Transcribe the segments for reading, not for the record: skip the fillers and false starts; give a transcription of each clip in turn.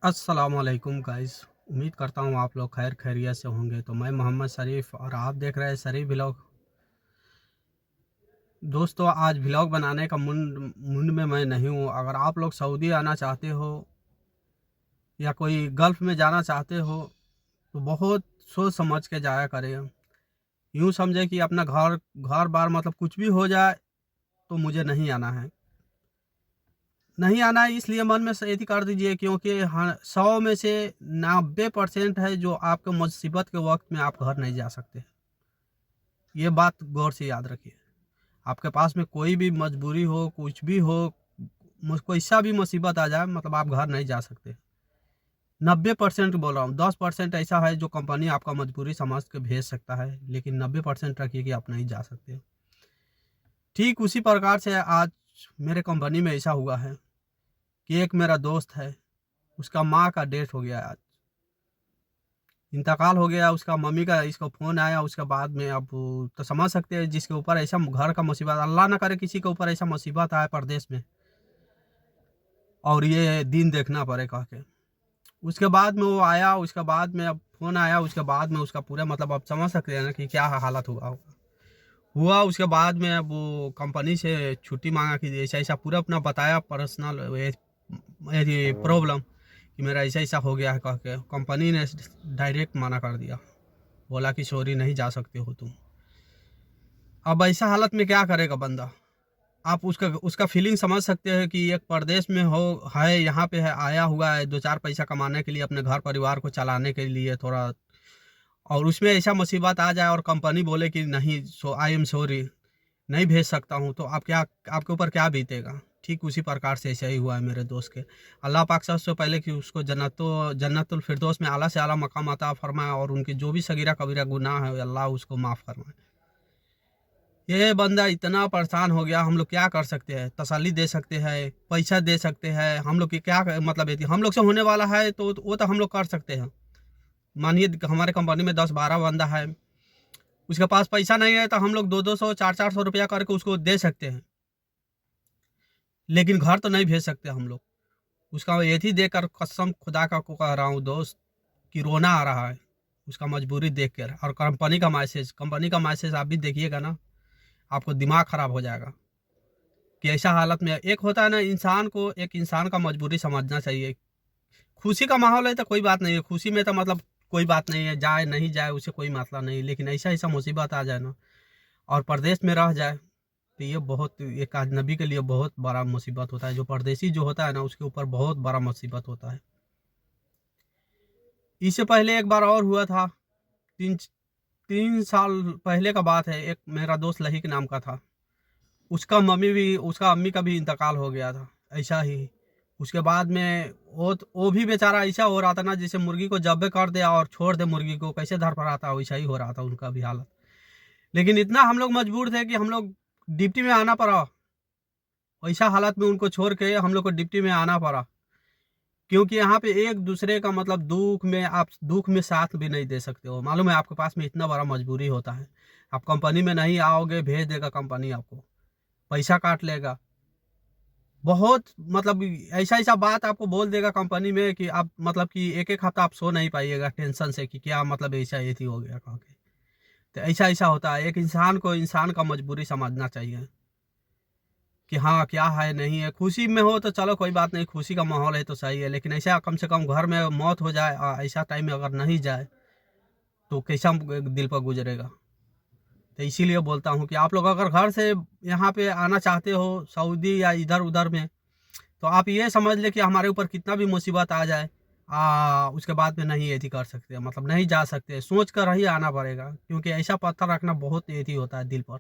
अस्सलामुअलैकुम गाइस। उम्मीद करता हूँ आप लोग खैर खैरियत से होंगे। तो मैं मोहम्मद शरीफ और आप देख रहे हैं शरीफ व्लॉग। दोस्तों, आज व्लॉग बनाने का मुंड मुंड में मैं नहीं हूँ। अगर आप लोग सऊदी आना चाहते हो या कोई गल्फ़ में जाना चाहते हो तो बहुत सोच समझ के जाया करें। यूँ समझे कि अपना घर घर बार मतलब कुछ भी हो जाए तो मुझे नहीं आना है। नहीं आना है इसलिए मन में यदि कर दीजिए, क्योंकि हाँ, 100 में से 90% है जो आपके मुसीबत के वक्त में आप घर नहीं जा सकते। ये बात गौर से याद रखिए। आपके पास में कोई भी मजबूरी हो, कुछ भी हो, कोई सा भी मुसीबत आ जाए, मतलब आप घर नहीं जा सकते। 90% बोल रहा हूँ, 10% ऐसा है जो कंपनी आपका मजबूरी समझ के भेज सकता है, लेकिन 90% रखिए कि आप नहीं जा सकते। ठीक उसी प्रकार से आज मेरे कंपनी में ऐसा हुआ है कि एक मेरा दोस्त है, उसका माँ का डेथ हो गया, आज इंतकाल हो गया। उसका मम्मी का इसको फ़ोन आया, उसके बाद में अब तो समझ सकते हैं जिसके ऊपर ऐसा घर का मुसीबत, अल्लाह ना करे किसी के ऊपर ऐसा मुसीबत आए परदेश में और ये दिन देखना पड़े कह के। उसके बाद में वो आया, उसके बाद में अब फ़ोन आया, उसके बाद में उसका पूरा मतलब आप समझ सकते हैं ना कि क्या हालत हुआ। उसके बाद में अब वो कंपनी से छुट्टी मांगा कि ऐसा ऐसा पूरा अपना बताया पर्सनल ये प्रॉब्लम कि मेरा ऐसा ऐसा हो गया है कह के। कंपनी ने डायरेक्ट मना कर दिया, बोला कि सॉरी नहीं जा सकते हो तुम। अब ऐसा हालत में क्या करेगा बंदा। आप उसका उसका फीलिंग समझ सकते हैं कि एक परदेश में हो है, यहाँ पे है, आया हुआ है दो चार पैसा कमाने के लिए, अपने घर परिवार को चलाने के लिए थोड़ा, और उसमें ऐसा मुसीबत आ जाए और कंपनी बोले कि नहीं, सो आई एम सॉरी, नहीं भेज सकता हूँ, तो आप क्या, आपके ऊपर क्या बीतेगा। ठीक उसी प्रकार से ऐसा ही हुआ है मेरे दोस्त के। अल्लाह पाक सबसे पहले कि उसको जन्नतुल फिरदौस में आला से आला मकाम अता फरमाए, और उनकी जो भी सगीरा कबीरा गुनाह है अल्लाह उसको माफ़ फरमाए। ये बंदा इतना परेशान हो गया, हम लोग क्या कर सकते हैं। तसल्ली दे सकते हैं, पैसा दे सकते हैं, हम लोग की क्या मतलब है, हम लोग से होने वाला है तो वो तो हम लोग कर सकते हैं। मानिए हमारे कंपनी में 10-12 बंदा है, उसके पास पैसा नहीं है तो हम लोग 200-200 400-400 रुपया करके उसको दे सकते हैं, लेकिन घर तो नहीं भेज सकते हम लोग। उसका ये थी देख कर, कसम खुदा का को कह रहा हूँ दोस्त, कि रोना आ रहा है उसका मजबूरी देख कर। और कंपनी का मैसेज आप भी देखिएगा ना, आपको दिमाग खराब हो जाएगा कि ऐसा हालत में एक होता है ना, इंसान को एक इंसान का मजबूरी समझना चाहिए। खुशी का माहौल है तो कोई बात नहीं है, खुशी में तो मतलब कोई बात नहीं है, जाए नहीं जाए उससे कोई मसला नहीं, लेकिन ऐसा ऐसा मुसीबत आ जाए ना और परदेश में रह जाए तो ये बहुत, एक अजनबी के लिए बहुत बड़ा मुसीबत होता है। जो परदेसी जो होता है ना उसके ऊपर बहुत बड़ा मुसीबत होता है। इससे पहले एक बार और हुआ था, तीन 3 साल पहले का बात है। एक मेरा दोस्त लही के नाम का था, उसका अम्मी का भी इंतकाल हो गया था ऐसा ही। उसके बाद में वो भी बेचारा ऐसा हो रहा था ना, जैसे मुर्गी को जब्बे कर दे और छोड़ दे, मुर्गी को कैसे धर फराता वैसा ही हो रहा था उनका भी हालत। लेकिन इतना हम लोग मजबूर थे कि हम लोग डिप्टी में आना पड़ा। ऐसा हालत में उनको छोड़ के हम लोग को डिप्टी में आना पड़ा, क्योंकि यहाँ पे एक दूसरे का मतलब दुख में, आप दुख में साथ भी नहीं दे सकते हो। मालूम है आपके पास में इतना बड़ा मजबूरी होता है, आप कंपनी में नहीं आओगे, भेज देगा कंपनी, आपको पैसा काट लेगा। बहुत मतलब ऐसा ऐसा बात आपको बोल देगा कंपनी में कि आप मतलब कि एक एक हफ्ता आप सो नहीं पाइएगा टेंशन से कि क्या मतलब ऐसा ये थी हो गया कह के। तो ऐसा ऐसा होता है। एक इंसान को इंसान का मजबूरी समझना चाहिए कि हाँ क्या है नहीं है। खुशी में हो तो चलो कोई बात नहीं, खुशी का माहौल है तो सही है, लेकिन ऐसा कम से कम घर में मौत हो जाए, ऐसा टाइम में अगर नहीं जाए तो कैसा दिल पर गुजरेगा। तो इसीलिए बोलता हूँ कि आप लोग अगर घर से यहाँ पे आना चाहते हो सऊदी या इधर उधर में, तो आप ये समझ ले कि हमारे ऊपर कितना भी मुसीबत आ जाए, उसके बाद में नहीं एथी कर सकते, मतलब नहीं जा सकते, सोच कर ही आना पड़ेगा। क्योंकि ऐसा पत्थर रखना बहुत एथी होता है दिल पर।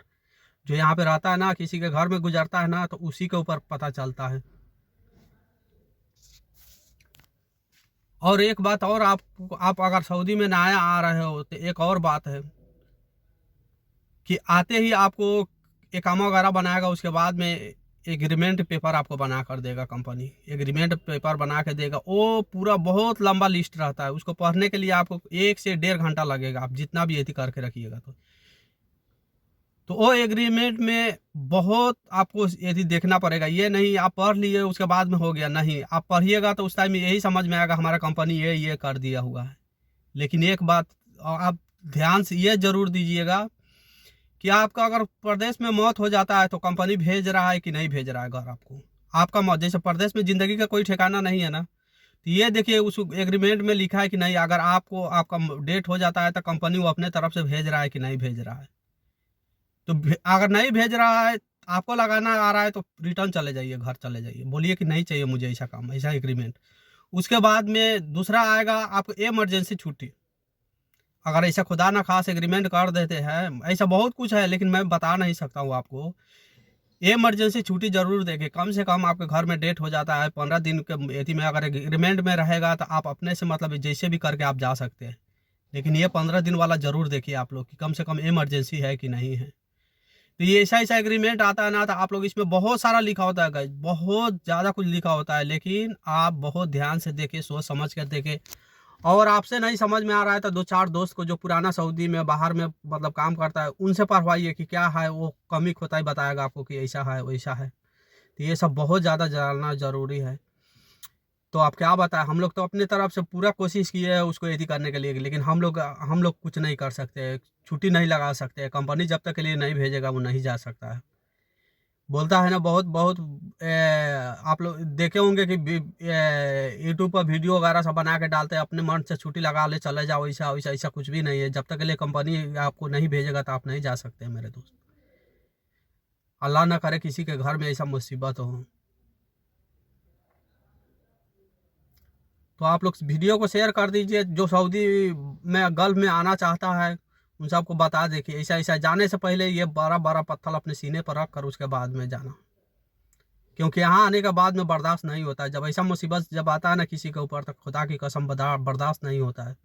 जो यहाँ पे रहता है ना, किसी के घर में गुजरता है ना, तो उसी के ऊपर पता चलता है। और एक बात और, आप अगर सऊदी में नया आ रहे हो तो एक और बात है कि आते ही आपको इकामा वगैरह बनाएगा, उसके बाद में एग्रीमेंट पेपर आपको बना कर देगा कंपनी। एग्रीमेंट पेपर बना के देगा, वो पूरा बहुत लंबा लिस्ट रहता है, उसको पढ़ने के लिए आपको 1 से 1.5 घंटा लगेगा, आप जितना भी एथी करके रखिएगा तो। तो वो एग्रीमेंट में बहुत आपको यदि देखना पड़ेगा। ये नहीं आप पढ़ लिए उसके बाद में हो गया, नहीं, आप पढ़िएगा तो उस टाइम में यही समझ में आएगा हमारा कंपनी ये कर दिया हुआ है। लेकिन एक बात आप ध्यान से ये जरूर दीजिएगा कि आपका अगर प्रदेश में मौत हो जाता है तो कंपनी भेज रहा है कि नहीं भेज रहा है घर आपको। आपका मौत, जैसे प्रदेश में ज़िंदगी का कोई ठिकाना नहीं है ना, तो ये देखिए उस एग्रीमेंट में लिखा है कि नहीं, अगर आपको आपका डेट हो जाता है तो कंपनी वो अपने तरफ से भेज रहा है कि नहीं भेज रहा है। तो अगर नहीं भेज रहा है, आपको लगाना आ रहा है तो रिटर्न चले जाइए, घर चले जाइए, बोलिए कि नहीं चाहिए मुझे ऐसा काम, ऐसा एग्रीमेंट। उसके बाद में दूसरा आएगा आपको इमरजेंसी छुट्टी। अगर ऐसा खुदा ना खास एग्रीमेंट कर देते हैं, ऐसा बहुत कुछ है लेकिन मैं बता नहीं सकता हूँ आपको। इमरजेंसी छुट्टी जरूर देंगे, कम से कम आपके घर में डेट हो जाता है 15 दिन के यदि में अगर एग्रीमेंट में रहेगा तो आप अपने से मतलब जैसे भी करके आप जा सकते हैं। लेकिन ये 15 दिन वाला जरूर देखिए आप लोग कि कम से कम इमरजेंसी है कि नहीं है। तो ये ऐसा ऐसा एग्रीमेंट आता है ना, तो आप लोग इसमें बहुत सारा लिखा होता है गाइस, बहुत ज़्यादा कुछ लिखा होता है, लेकिन आप बहुत ध्यान से देखें, सोच समझ कर देखें। और आपसे नहीं समझ में आ रहा है तो 2-4 दोस्त को जो पुराना सऊदी में बाहर में मतलब काम करता है उनसे पढ़वाइए कि क्या है, वो कमी खोताई बताएगा आपको कि ऐसा है वैसा है। तो ये सब बहुत ज़्यादा जानना ज़रूरी है। तो आप क्या बताएं, हम लोग तो अपने तरफ से पूरा कोशिश किए है उसको यदि करने के लिए, लेकिन हम लोग कुछ नहीं कर सकते, छुट्टी नहीं लगा सकते। कंपनी जब तक के लिए नहीं भेजेगा वो नहीं जा सकता है। बोलता है ना बहुत बहुत आप लोग देखे होंगे कि यूट्यूब पर वीडियो वगैरह सब बना के डालते हैं, अपने मन से छुट्टी लगा ले चले जाओ, ऐसा वैसा, ऐसा कुछ भी नहीं है। जब तक के लिए कंपनी आपको नहीं भेजेगा तो आप नहीं जा सकते मेरे दोस्त। अल्लाह ना करे किसी के घर में ऐसा मुसीबत हो। तो आप लोग वीडियो को शेयर कर दीजिए, जो सऊदी में गल्फ में आना चाहता है उन सबको बता दे कि ऐसा ऐसा, जाने से पहले ये बड़ा बड़ा पत्थर अपने सीने पर रख कर उसके बाद में जाना। क्योंकि यहाँ आने के बाद में बर्दाश्त नहीं होता है। जब ऐसा मुसीबत जब आता है ना किसी के ऊपर, तो खुदा की कसम बर्दाश्त नहीं होता है।